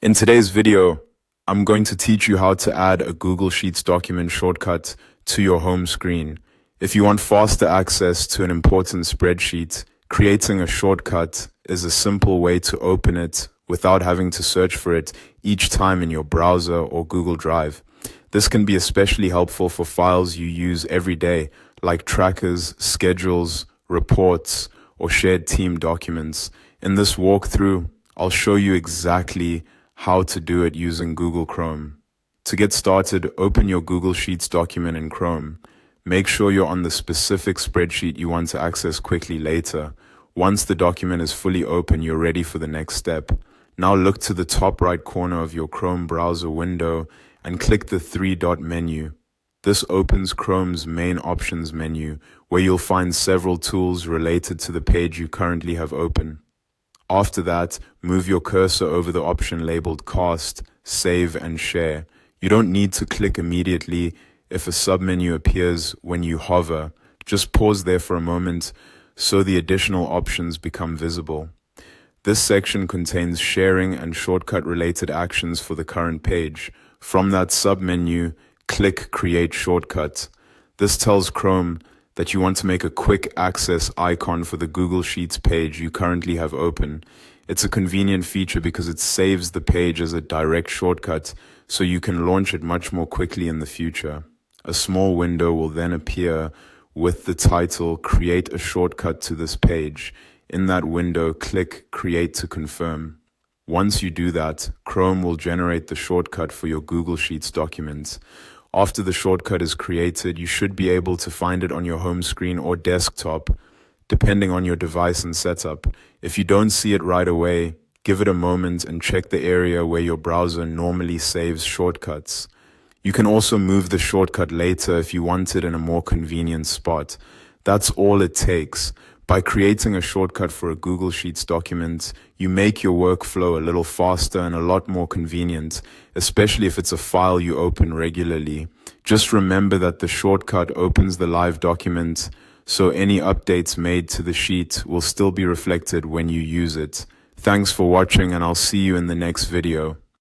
In today's video, I'm going to teach you how to add a Google Sheets document shortcut to your home screen. If you want faster access to an important spreadsheet, creating a shortcut is a simple way to open it without having to search for it each time in your browser or Google Drive. This can be especially helpful for files you use every day, like trackers, schedules, reports, or shared team documents. In this walkthrough, I'll show you exactly how to do it using Google Chrome. To get started, open your Google Sheets document in Chrome. Make sure you're on the specific spreadsheet you want to access quickly later. Once the document is fully open, you're ready for the next step. Now look to the top right corner of your Chrome browser window and click the three-dot menu. This opens Chrome's main options menu, where you'll find several tools related to the page you currently have open. After that, move your cursor over the option labeled Cast, Save, and Share. You don't need to click immediately if a submenu appears when you hover. Just pause there for a moment so the additional options become visible. This section contains sharing and shortcut-related actions for the current page. From that submenu, click Create Shortcut. This tells Chrome that you want to make a quick access icon for the Google Sheets page you currently have open. It's a convenient feature because it saves the page as a direct shortcut, so you can launch it much more quickly in the future. A small window will then appear with the title Create a Shortcut to this page. In that window, click Create to confirm. Once you do that, Chrome will generate the shortcut for your Google Sheets document. After the shortcut is created, you should be able to find it on your home screen or desktop, depending on your device and setup. If you don't see it right away, give it a moment and check the area where your browser normally saves shortcuts. You can also move the shortcut later if you want it in a more convenient spot. That's all it takes. By creating a shortcut for a Google Sheets document, you make your workflow a little faster and a lot more convenient, especially if it's a file you open regularly. Just remember that the shortcut opens the live document, so any updates made to the sheet will still be reflected when you use it. Thanks for watching, and I'll see you in the next video.